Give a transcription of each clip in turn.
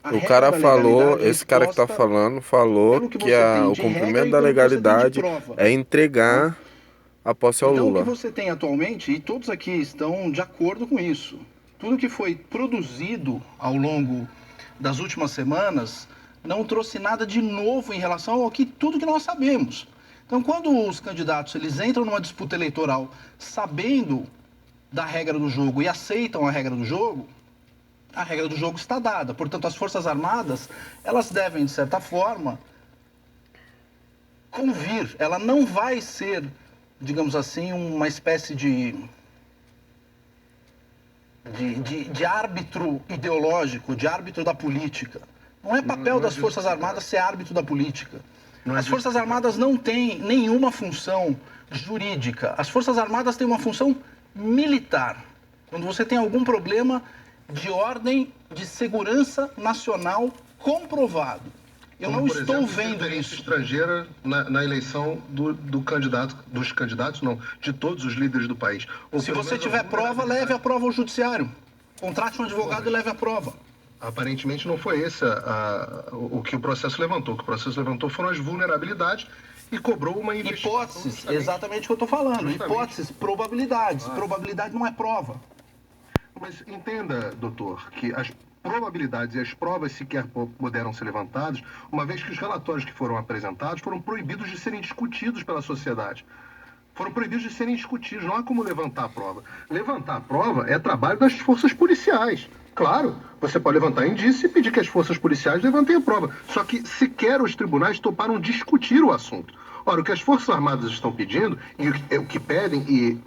A O regra cara da falou, legalidade é esse cara que tá imposta falando, falou pelo que que você tem o de regra cumprimento e da pelo que você tem de legalidade prova, é tá? entregar a posse ao Então, o que Lula. você tem atualmente, e todos aqui estão de acordo com isso, tudo que foi produzido ao longo das últimas semanas não trouxe nada de novo em relação ao que tudo que nós sabemos. Então, quando os candidatos eles entram numa disputa eleitoral sabendo da regra do jogo e aceitam a regra do jogo está dada. Portanto, as Forças Armadas, elas devem, de certa forma, convir. Ela não vai ser, digamos assim, uma espécie de árbitro ideológico, de árbitro da política. Não é papel das Forças Armadas ser árbitro da política. As Forças Armadas não têm nenhuma função jurídica. As Forças Armadas têm uma função militar. Quando você tem algum problema de ordem de segurança nacional comprovado. Eu Como, não por estou exemplo, vendo interferência isso. estrangeira na eleição do candidato, dos candidatos, não, de todos os líderes do país. Ou Se pelo você menos tiver alguma prova, leve a vulnerabilidade. prova ao judiciário. Contrate um advogado e leve a prova. Aparentemente não foi esse o que o processo levantou. O que o processo levantou foram as vulnerabilidades e cobrou uma investigação. Hipóteses, exatamente o que eu estou falando. Justamente. Hipóteses, probabilidades. Probabilidade não é prova. Mas entenda, doutor, que as probabilidades e as provas sequer puderam ser levantadas, uma vez que os relatórios que foram apresentados foram proibidos de serem discutidos pela sociedade. Foram proibidos de serem discutidos, não há como levantar a prova. Levantar a prova é trabalho das forças policiais. Claro, você pode levantar indício e pedir que as forças policiais levantem a prova. Só que sequer os tribunais toparam discutir o assunto. Ora, o que as Forças Armadas estão pedindo, e o que pedem, e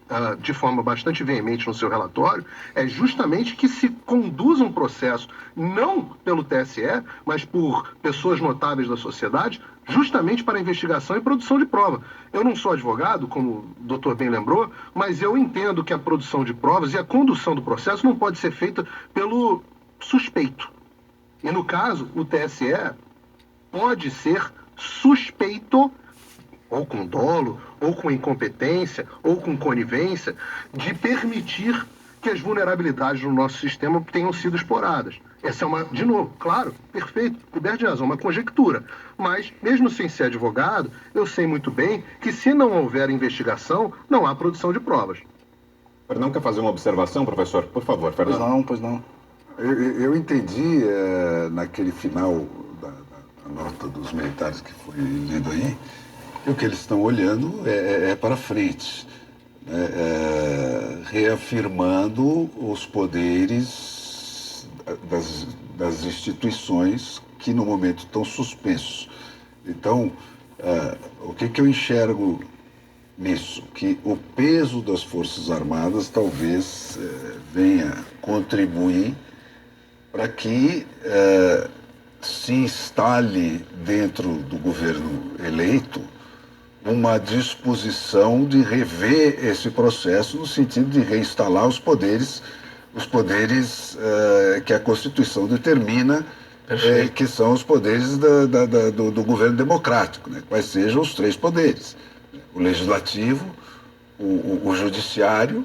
de forma bastante veemente no seu relatório, é justamente que se conduza um processo, não pelo TSE, mas por pessoas notáveis da sociedade, justamente para investigação e produção de prova. Eu não sou advogado, como o doutor bem lembrou, mas eu entendo que a produção de provas e a condução do processo não pode ser feita pelo suspeito. E no caso, o TSE pode ser suspeito, ou com dolo, ou com incompetência, ou com conivência, de permitir que as vulnerabilidades no nosso sistema tenham sido exploradas. Essa é uma, de novo, claro, perfeito, coberto de razão, uma conjectura. Mas, mesmo sem ser advogado, eu sei muito bem que se não houver investigação, não há produção de provas. Fernão quer fazer uma observação, professor? Por favor, Pois Fernão. não, pois não. Eu entendi naquele final da nota dos militares que foi lido aí, que o que eles estão olhando é para frente, né, reafirmando os poderes das instituições que no momento estão suspensos. Então, o que eu enxergo nisso? Que o peso das Forças Armadas talvez venha contribuir para que se instale dentro do governo eleito uma disposição de rever esse processo no sentido de reinstalar os poderes que a Constituição determina, que são os poderes do governo democrático, né? Quais sejam os três poderes: o legislativo, o judiciário,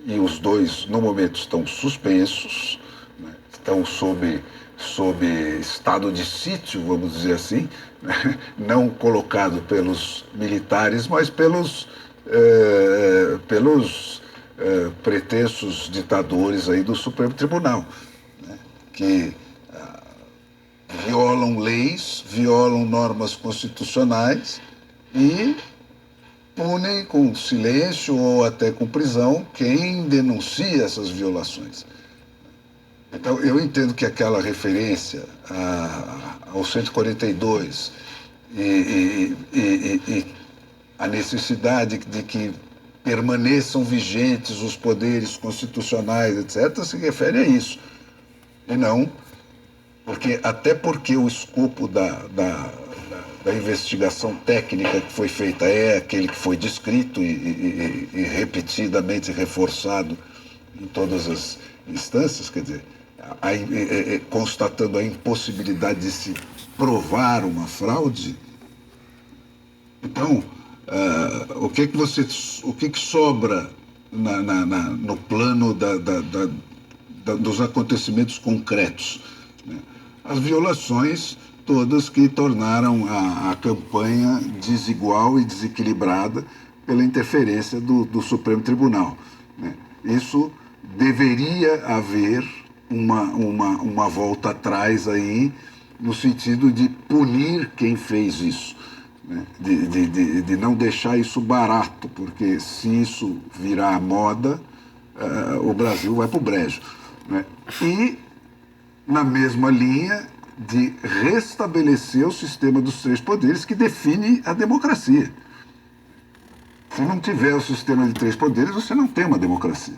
e os dois no momento estão suspensos, né? Estão sob estado de sítio, vamos dizer assim, né? Não colocado pelos militares, mas pelos pretensos ditadores aí do Supremo Tribunal, né? Que violam leis, violam normas constitucionais e punem com silêncio ou até com prisão quem denuncia essas violações. Então, eu entendo que aquela referência ao 142 e a necessidade de que permaneçam vigentes os poderes constitucionais, etc., se refere a isso. E não, até porque o escopo da investigação técnica que foi feita é aquele que foi descrito e repetidamente reforçado em todas as instâncias, quer dizer, constatando a impossibilidade de se provar uma fraude. Então, o que sobra no plano dos acontecimentos concretos, né? as violações todas que tornaram a campanha desigual e desequilibrada pela interferência do Supremo Tribunal, né? Isso deveria haver uma volta atrás aí, no sentido de punir quem fez isso, né? De não deixar isso barato, porque se isso virar moda, o Brasil vai para o brejo, né? E, na mesma linha, de restabelecer o sistema dos três poderes que define a democracia. Se não tiver o sistema de três poderes, você não tem uma democracia.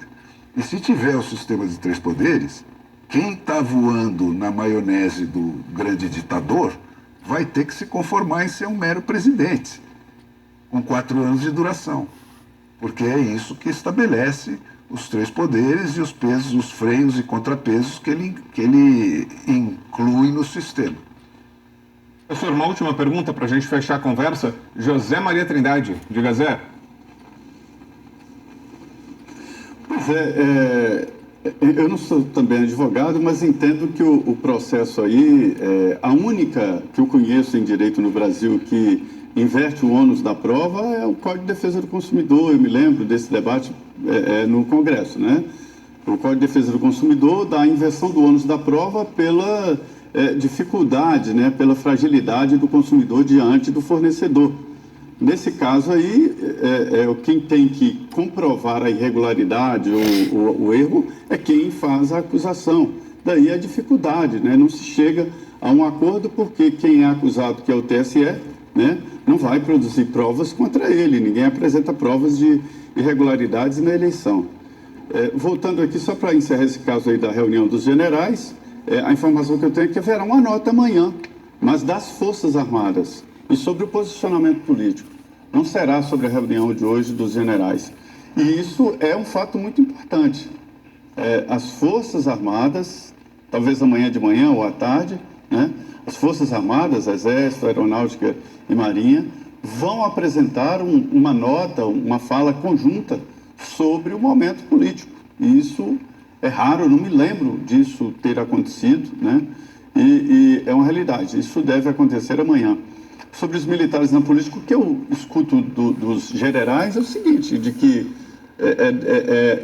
E se tiver o sistema de três poderes, quem está voando na maionese do grande ditador vai ter que se conformar em ser um mero presidente, com 4 anos de duração. Porque é isso que estabelece os três poderes e os pesos, os freios e contrapesos que ele inclui no sistema. Professor, uma última pergunta para a gente fechar a conversa. José Maria Trindade, diga Zé. Pois eu não sou também advogado, mas entendo que o processo aí, a única que eu conheço em direito no Brasil que inverte o ônus da prova é o Código de Defesa do Consumidor. Eu me lembro desse debate no Congresso, né? O Código de Defesa do Consumidor dá a inversão do ônus da prova pela dificuldade, né? Pela fragilidade do consumidor diante do fornecedor. Nesse caso aí, quem tem que comprovar a irregularidade ou o erro é quem faz a acusação. Daí a dificuldade, né? Não se chega a um acordo porque quem é acusado, que é o TSE, né, não vai produzir provas contra ele. Ninguém apresenta provas de irregularidades na eleição. Voltando aqui, só para encerrar esse caso aí da reunião dos generais, a informação que eu tenho é que haverá uma nota amanhã, mas das Forças Armadas, e sobre o posicionamento político. Não será sobre a reunião de hoje dos generais. E isso é um fato muito importante. As Forças Armadas, talvez amanhã de manhã ou à tarde, né, as Forças Armadas, Exército, Aeronáutica e Marinha, vão apresentar uma nota, uma fala conjunta sobre o momento político. E isso é raro, eu não me lembro disso ter acontecido, né? E é uma realidade. Isso deve acontecer amanhã. Sobre os militares na política, o que eu escuto dos generais é o seguinte, de que,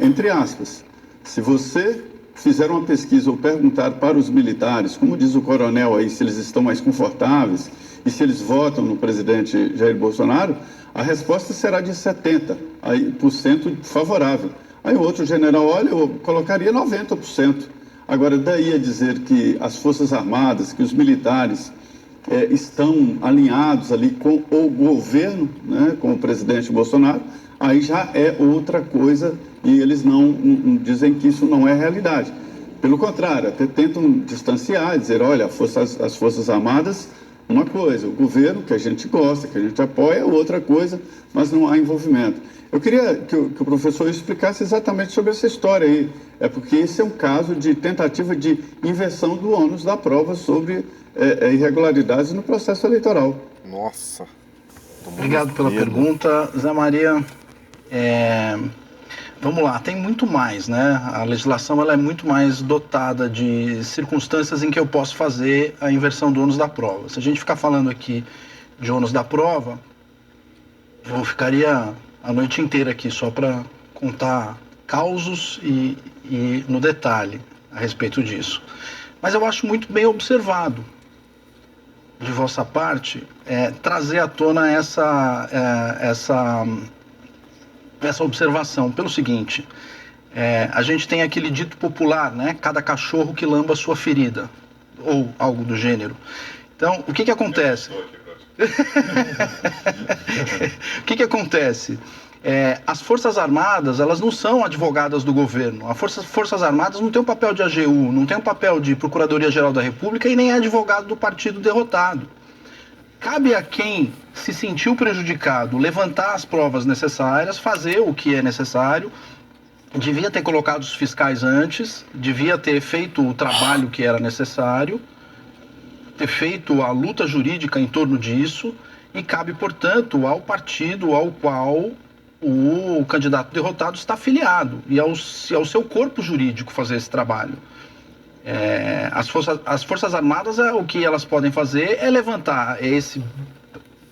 entre aspas, se você fizer uma pesquisa ou perguntar para os militares, como diz o coronel aí, se eles estão mais confortáveis e se eles votam no presidente Jair Bolsonaro, a resposta será de 70% favorável. Aí o outro general, olha, eu colocaria 90%. Agora, daí a dizer que as Forças Armadas, que os militares estão alinhados ali com o governo, né, com o presidente Bolsonaro, aí já é outra coisa e eles não dizem que isso não é realidade. Pelo contrário, até tentam distanciar, dizer, olha, as Forças Armadas, uma coisa, o governo, que a gente gosta, que a gente apoia, é outra coisa, mas não há envolvimento. Eu queria que o professor explicasse exatamente sobre essa história aí, porque esse é um caso de tentativa de inversão do ônus da prova sobre irregularidades no processo eleitoral. Nossa. Obrigado pela pergunta, Zé Maria. Vamos lá, tem muito mais, né? A legislação ela é muito mais dotada de circunstâncias em que eu posso fazer a inversão do ônus da prova. Se a gente ficar falando aqui de ônus da prova, eu ficaria a noite inteira aqui só para contar causos e no detalhe a respeito disso. Mas eu acho muito bem observado de vossa parte trazer à tona essa observação pelo seguinte: a gente tem aquele dito popular, né? Cada cachorro que lamba a sua ferida, ou algo do gênero. Então, o que acontece? O que acontece? As Forças Armadas, elas não são advogadas do governo. As Forças Armadas não tem o papel de AGU, não tem o papel de Procuradoria-Geral da República e nem é advogado do partido derrotado. Cabe a quem se sentiu prejudicado levantar as provas necessárias, fazer o que é necessário. Devia ter colocado os fiscais antes, devia ter feito o trabalho que era necessário, ter feito a luta jurídica em torno disso, e cabe, portanto, ao partido ao qual o candidato derrotado está afiliado e ao seu corpo jurídico fazer esse trabalho. As Forças Armadas, o que elas podem fazer é levantar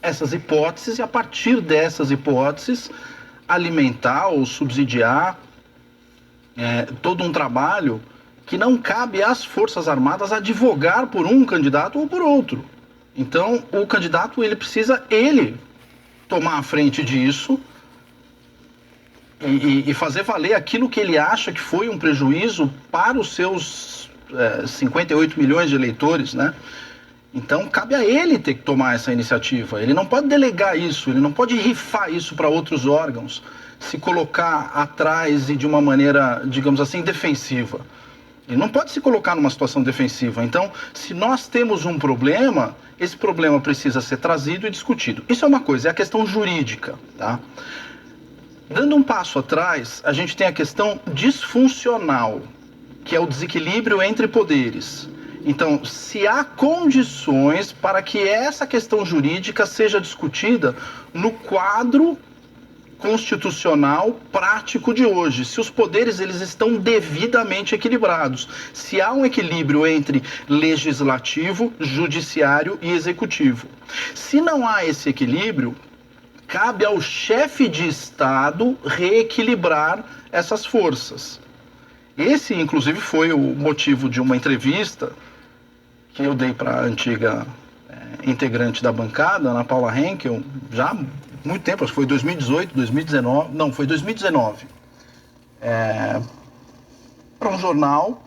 essas hipóteses e, a partir dessas hipóteses, alimentar ou subsidiar todo um trabalho que não cabe às Forças Armadas advogar por um candidato ou por outro. Então, o candidato ele precisa tomar a frente disso e fazer valer aquilo que ele acha que foi um prejuízo para os seus 58 milhões de eleitores, né? Então, cabe a ele ter que tomar essa iniciativa. Ele não pode delegar isso, ele não pode rifar isso para outros órgãos, se colocar atrás e de uma maneira, digamos assim, defensiva. Ele não pode se colocar numa situação defensiva. Então, se nós temos um problema, esse problema precisa ser trazido e discutido. Isso é uma coisa, é a questão jurídica, tá? Dando um passo atrás, a gente tem a questão disfuncional, que é o desequilíbrio entre poderes. Então, se há condições para que essa questão jurídica seja discutida no quadro constitucional prático de hoje, se os poderes eles estão devidamente equilibrados, se há um equilíbrio entre legislativo, judiciário e executivo. Se não há esse equilíbrio, cabe ao chefe de Estado reequilibrar essas forças. Esse, inclusive, foi o motivo de uma entrevista que eu dei para a antiga integrante da bancada, Ana Paula Henkel, já há muito tempo, acho que foi 2018, 2019, não, foi 2019, para um jornal.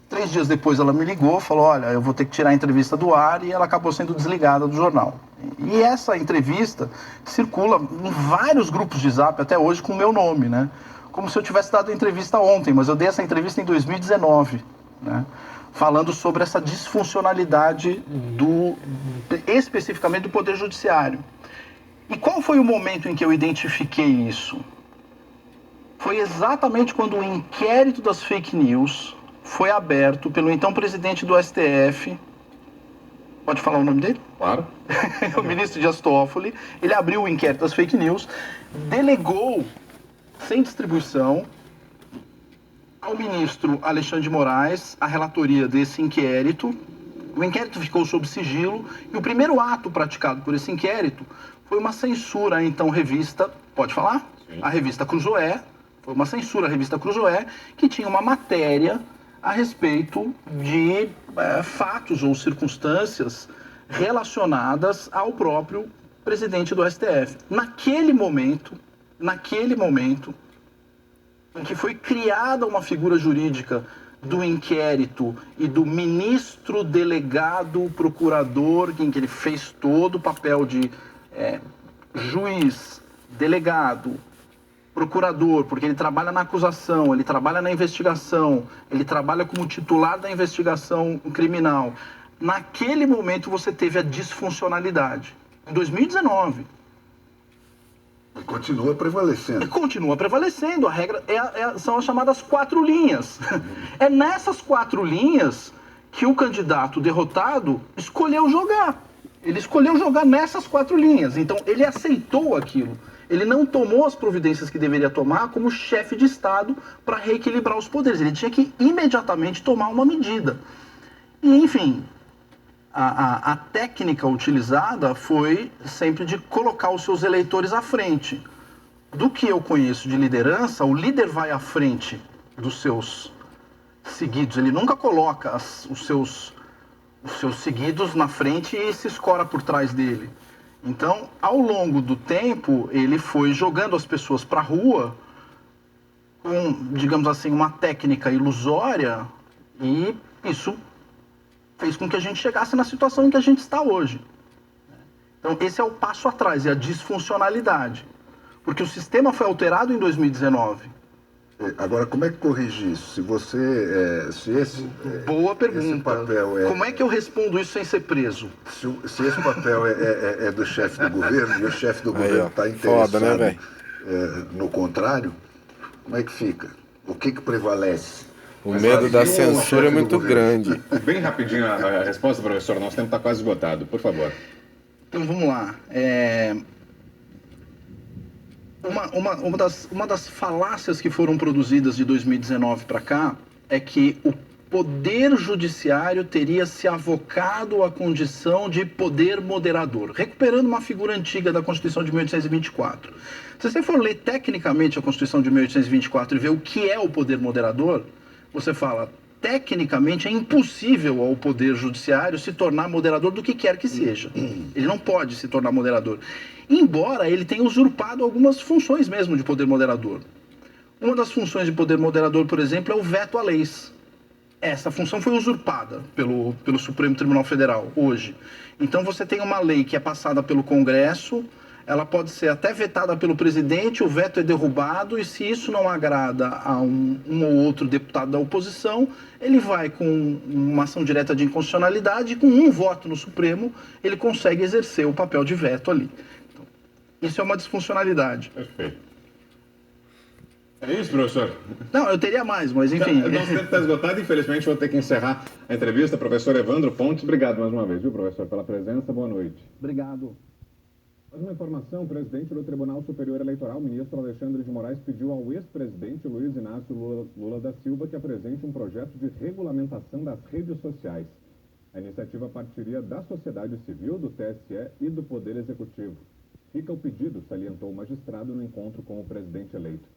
3 dias depois ela me ligou, falou, olha, eu vou ter que tirar a entrevista do ar, e ela acabou sendo desligada do jornal. E essa entrevista circula em vários grupos de Zap até hoje com o meu nome, né? Como se eu tivesse dado a entrevista ontem, mas eu dei essa entrevista em 2019, né? Falando sobre essa disfuncionalidade especificamente do Poder Judiciário. E qual foi o momento em que eu identifiquei isso? Foi exatamente quando o inquérito das fake news foi aberto pelo então presidente do STF, pode falar o nome dele? Claro. O ministro Dias Toffoli. Ele abriu o inquérito das fake news, delegou, sem distribuição, ao ministro Alexandre de Moraes a relatoria desse inquérito. O inquérito ficou sob sigilo e o primeiro ato praticado por esse inquérito foi uma censura à então revista, pode falar? Sim. A revista Cruzoé. Foi uma censura à revista Cruzoé, que tinha uma matéria a respeito de fatos ou circunstâncias relacionadas ao próprio presidente do STF. Naquele momento em que foi criada uma figura jurídica do inquérito e do ministro delegado procurador, em que ele fez todo o papel de juiz, delegado, procurador, porque ele trabalha na acusação, ele trabalha na investigação, ele trabalha como titular da investigação criminal. Naquele momento você teve a disfuncionalidade. Em 2019. E continua prevalecendo. E continua prevalecendo. A regra são as chamadas 4 linhas. É nessas 4 linhas que o candidato derrotado escolheu jogar. Ele escolheu jogar nessas 4 linhas. Então ele aceitou aquilo. Ele não tomou as providências que deveria tomar como chefe de Estado para reequilibrar os poderes. Ele tinha que imediatamente tomar uma medida. E, enfim, a técnica utilizada foi sempre de colocar os seus eleitores à frente. Do que eu conheço de liderança, o líder vai à frente dos seus seguidos. Ele nunca coloca os seus seguidos na frente e se escora por trás dele. Então, ao longo do tempo, ele foi jogando as pessoas para a rua com, digamos assim, uma técnica ilusória, e isso fez com que a gente chegasse na situação em que a gente está hoje. Então, esse é o passo atrás, é a disfuncionalidade. Porque o sistema foi alterado em 2019. Agora, como é que corrige isso? Se você... Boa pergunta. Esse papel como é que eu respondo isso sem ser preso? Se esse papel é do chefe do governo, e o chefe do governo está interessado, foda, né, no contrário, como é que fica? O que prevalece? O medo da censura é muito grande. Bem rapidinho a resposta, professor. Nosso tempo está quase esgotado. Por favor. Então, vamos lá. Uma das falácias que foram produzidas de 2019 para cá é que poder judiciário teria se avocado à condição de poder moderador, recuperando uma figura antiga da Constituição de 1824. Se você for ler tecnicamente a Constituição de 1824 e ver o que é o poder moderador, você fala, tecnicamente é impossível ao poder judiciário se tornar moderador do que quer que seja. Ele não pode se tornar moderador, embora ele tenha usurpado algumas funções mesmo de poder moderador. Uma das funções de poder moderador, por exemplo, é o veto a leis. Essa função foi usurpada pelo Supremo Tribunal Federal hoje. Então você tem uma lei que é passada pelo Congresso, ela pode ser até vetada pelo presidente, o veto é derrubado, e se isso não agrada a um ou outro deputado da oposição, ele vai com uma ação direta de inconstitucionalidade e com um voto no Supremo, ele consegue exercer o papel de veto ali. Então, isso é uma disfuncionalidade. Perfeito. É isso, professor? Não, eu teria mais, mas enfim. Nosso tempo está esgotado, infelizmente vou ter que encerrar a entrevista. Professor Evandro Pontes, obrigado mais uma vez, viu, professor, pela presença. Boa noite. Obrigado. Mais uma informação, o presidente do Tribunal Superior Eleitoral, ministro Alexandre de Moraes, pediu ao ex-presidente Luiz Inácio Lula da Silva que apresente um projeto de regulamentação das redes sociais. A iniciativa partiria da sociedade civil, do TSE e do Poder Executivo. Fica o pedido, salientou o magistrado no encontro com o presidente eleito.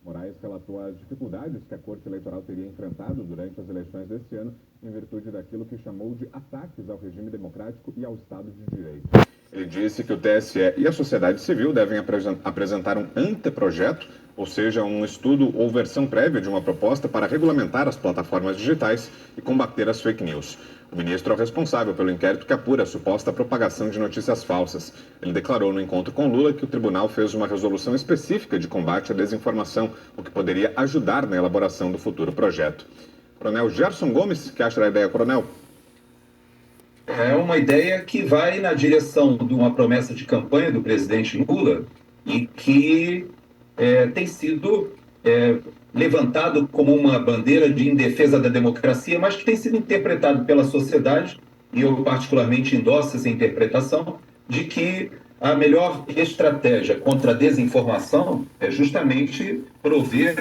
Moraes relatou as dificuldades que a Corte Eleitoral teria enfrentado durante as eleições deste ano, em virtude daquilo que chamou de ataques ao regime democrático e ao Estado de Direito. Ele disse que o TSE e a sociedade civil devem apresentar um anteprojeto, ou seja, um estudo ou versão prévia de uma proposta para regulamentar as plataformas digitais e combater as fake news. O ministro é o responsável pelo inquérito que apura a suposta propagação de notícias falsas. Ele declarou no encontro com Lula que o tribunal fez uma resolução específica de combate à desinformação, o que poderia ajudar na elaboração do futuro projeto. Coronel Gerson Gomes, que acha da ideia, coronel? É uma ideia que vai na direção de uma promessa de campanha do presidente Lula e que tem sido levantado como uma bandeira de defesa da democracia, mas que tem sido interpretado pela sociedade, e eu particularmente endosso essa interpretação, de que a melhor estratégia contra a desinformação é justamente prover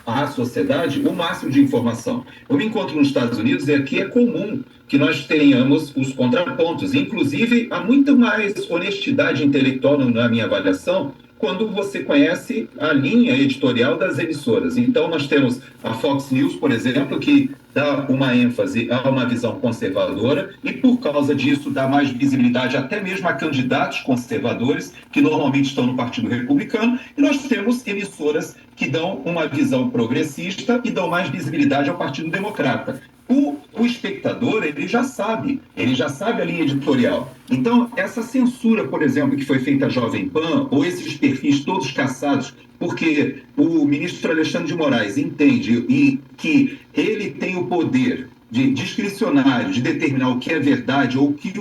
à sociedade o máximo de informação. Eu me encontro nos Estados Unidos e aqui é comum que nós tenhamos os contrapontos. Inclusive, há muito mais honestidade intelectual na minha avaliação quando você conhece a linha editorial das emissoras. Então, nós temos a Fox News, por exemplo, que dá uma ênfase a uma visão conservadora e, por causa disso, dá mais visibilidade até mesmo a candidatos conservadores, que normalmente estão no Partido Republicano. E nós temos emissoras que dão uma visão progressista e dão mais visibilidade ao Partido Democrata. O espectador, ele já sabe a linha editorial. Então, essa censura, por exemplo, que foi feita à Jovem Pan, ou esses perfis todos caçados, porque o ministro Alexandre de Moraes entende que ele tem o poder discricionário de determinar o que é verdade ou o que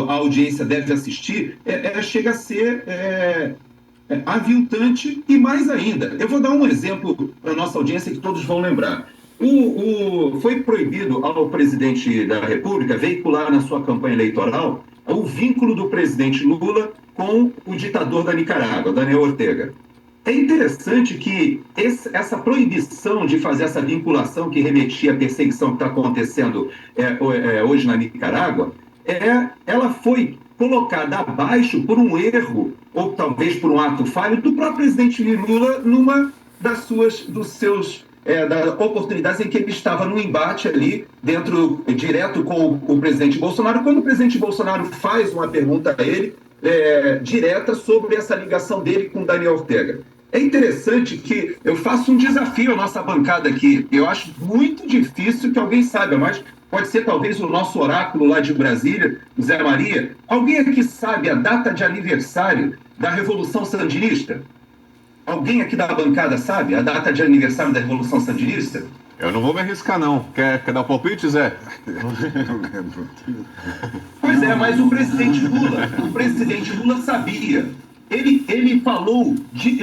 a audiência deve assistir, chega a ser aviltante e mais ainda. Eu vou dar um exemplo para a nossa audiência que todos vão lembrar. Foi proibido ao presidente da República veicular na sua campanha eleitoral o vínculo do presidente Lula com o ditador da Nicarágua, Daniel Ortega. É interessante que essa proibição de fazer essa vinculação que remetia à perseguição que está acontecendo hoje na Nicarágua, ela foi colocada abaixo por um erro, ou talvez por um ato falho, do próprio presidente Lula numa das oportunidades em que ele estava no embate ali, direto com o presidente Bolsonaro, quando o presidente Bolsonaro faz uma pergunta a ele, direta, sobre essa ligação dele com Daniel Ortega. É interessante que eu faço um desafio à nossa bancada aqui. Eu acho muito difícil que alguém saiba, mas pode ser talvez o nosso oráculo lá de Brasília, Zé Maria. Alguém aqui sabe a data de aniversário da Revolução Sandinista? Alguém aqui da bancada sabe a data de aniversário da Revolução Sandinista? Eu não vou me arriscar, não. Quer dar um palpite, Zé? Pois é, mas o presidente Lula sabia. Ele falou,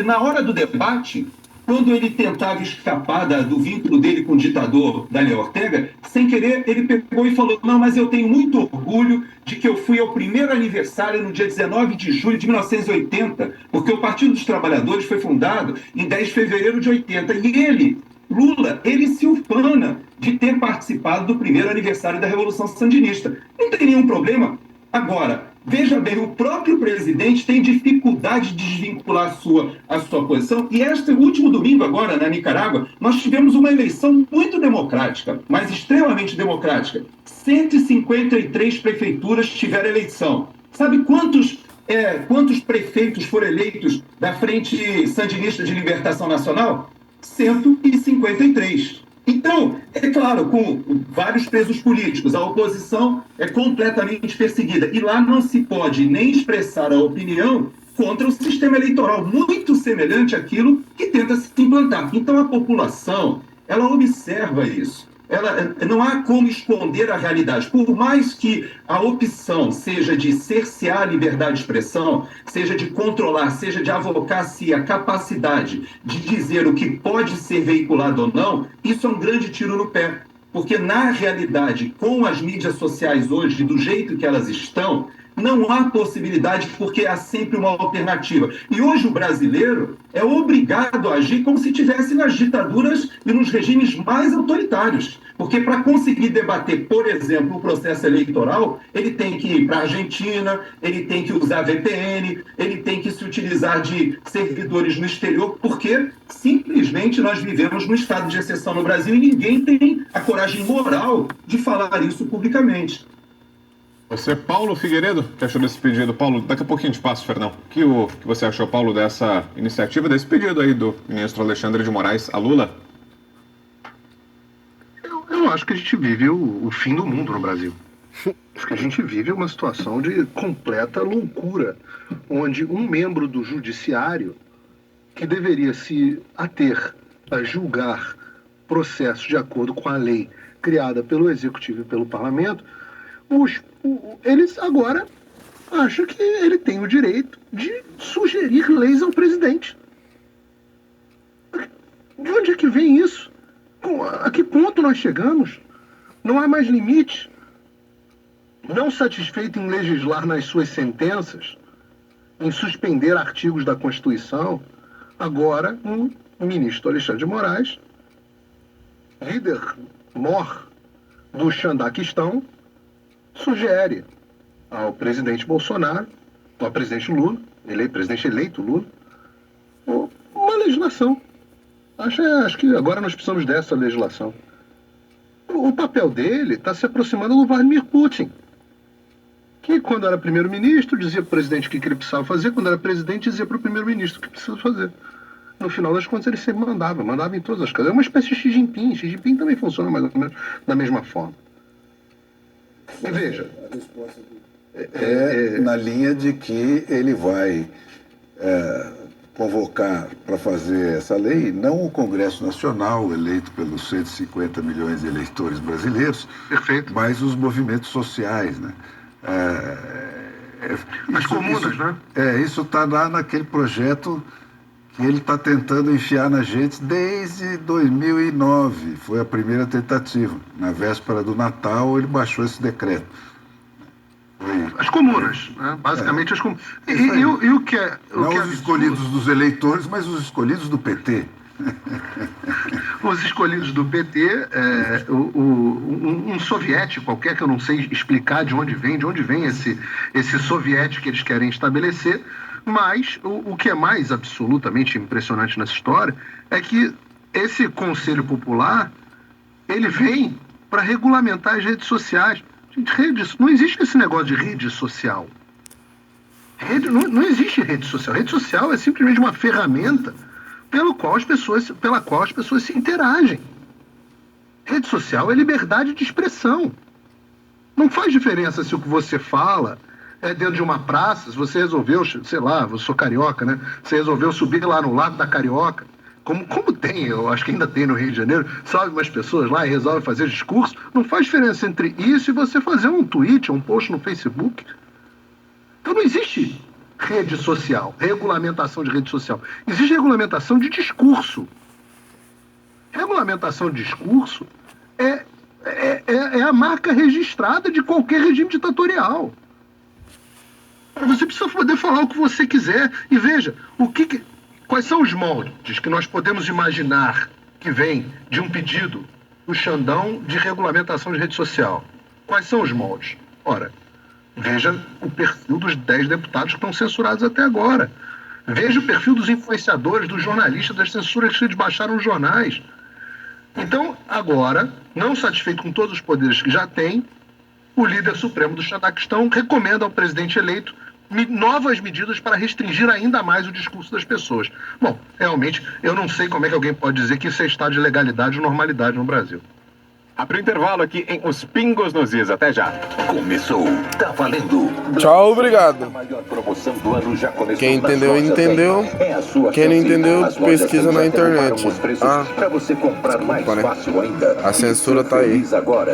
na hora do debate, quando ele tentava escapar do vínculo dele com o ditador Daniel Ortega, sem querer, ele pegou e falou: não, mas eu tenho muito orgulho de que eu fui ao primeiro aniversário no dia 19 de julho de 1980, porque o Partido dos Trabalhadores foi fundado em 10 de fevereiro de 80. E ele Lula, ele se ufana de ter participado do primeiro aniversário da Revolução Sandinista. Não tem nenhum problema. Agora, veja bem, o próprio presidente tem dificuldade de desvincular a sua posição. E este último domingo agora, na Nicarágua, nós tivemos uma eleição muito democrática, mas extremamente democrática. 153 prefeituras tiveram eleição. Sabe quantos prefeitos foram eleitos da Frente Sandinista de Libertação Nacional? 153. Então, é claro, com vários presos políticos, a oposição é completamente perseguida. E lá não se pode nem expressar a opinião contra o sistema eleitoral, muito semelhante àquilo que tenta se implantar. Então, a população, ela observa isso. Não há como esconder a realidade. Por mais que a opção seja de cercear a liberdade de expressão, seja de controlar, seja de avocar a si a capacidade de dizer o que pode ser veiculado ou não, isso é um grande tiro no pé. Porque, na realidade, com as mídias sociais hoje, do jeito que elas estão, não há possibilidade, porque há sempre uma alternativa. E hoje o brasileiro é obrigado a agir como se estivesse nas ditaduras e nos regimes mais autoritários. Porque para conseguir debater, por exemplo, o processo eleitoral, ele tem que ir para a Argentina, ele tem que usar VPN, ele tem que se utilizar de servidores no exterior, porque simplesmente nós vivemos num estado de exceção no Brasil e ninguém tem a coragem moral de falar isso publicamente. Você, Paulo Figueiredo, que achou desse pedido? Paulo, daqui a pouquinho te passo, Fernão. O que você achou, Paulo, dessa iniciativa, desse pedido aí do ministro Alexandre de Moraes a Lula? Eu acho que a gente vive o fim do mundo no Brasil. Acho que a gente vive uma situação de completa loucura, onde um membro do judiciário, que deveria se ater a julgar processos de acordo com a lei criada pelo Executivo e pelo Parlamento, eles agora acham que ele tem o direito de sugerir leis ao presidente. De onde é que vem isso? A que ponto nós chegamos? Não há mais limite. Não satisfeito em legislar nas suas sentenças, em suspender artigos da Constituição, agora o ministro Alexandre de Moraes, líder mor do Xandaquistão, sugere ao presidente Bolsonaro, ao presidente Lula, presidente eleito Lula, uma legislação. Acho que agora nós precisamos dessa legislação. O papel dele está se aproximando do Vladimir Putin, que quando era primeiro-ministro dizia para o presidente o que ele precisava fazer, quando era presidente dizia para o primeiro-ministro o que precisa fazer. No final das contas ele sempre mandava em todas as coisas. É uma espécie de Xi Jinping. Xi Jinping também funciona mais ou menos da mesma forma. E veja, na linha de que ele vai convocar para fazer essa lei não o Congresso Nacional, eleito pelos 150 milhões de eleitores brasileiros, perfeito, mas os movimentos sociais, né? As comunas, né? Isso está lá naquele projeto que ele está tentando enfiar na gente desde 2009. Foi a primeira tentativa. Na véspera do Natal, ele baixou esse decreto. As comunas, né? Basicamente as comunas. E o que é... Não os escolhidos dos eleitores, mas os escolhidos do PT. Os escolhidos do PT, um soviético qualquer, que eu não sei explicar de onde vem esse soviético que eles querem estabelecer, mas o que é mais absolutamente impressionante nessa história é que esse Conselho Popular, ele vem para regulamentar as redes sociais. Gente, não existe esse negócio de rede social. Não existe rede social. Rede social é simplesmente uma ferramenta pela qual as pessoas se interagem. Rede social é liberdade de expressão. Não faz diferença se o que você fala é dentro de uma praça, se você resolveu, sei lá, eu sou carioca, né? Você resolveu subir lá no Lago da Carioca, como tem, eu acho que ainda tem no Rio de Janeiro, sobe umas pessoas lá e resolve fazer discurso, não faz diferença entre isso e você fazer um tweet, um post no Facebook. Então não existe rede social, regulamentação de rede social. Existe regulamentação de discurso. Regulamentação de discurso é a marca registrada de qualquer regime ditatorial. Você precisa poder falar o que você quiser. E veja, quais são os moldes que nós podemos imaginar que vem de um pedido do Xandão de regulamentação de rede social. Quais são os moldes? Ora, veja o perfil dos 10 deputados que estão censurados até agora. Veja o perfil dos influenciadores, dos jornalistas, das censuras que desbaixaram os jornais. Então, agora, não satisfeito com todos os poderes que já tem, o líder supremo do Xandaquistão recomenda ao presidente eleito novas medidas para restringir ainda mais o discurso das pessoas. Bom, realmente, eu não sei como é que alguém pode dizer que isso é estado de legalidade ou normalidade no Brasil. Abre o intervalo aqui em Os Pingos nos Is. Até já. Começou, tá valendo. Tchau, obrigado. A maior promoção do ano já começou. Quem entendeu, nas lojas entendeu. É a sua Quem não chance. entendeu, As lojas pesquisa já na internet. derrubaram os preços pra você comprar mais né? fácil ainda. A censura tá aí. Feliz agora.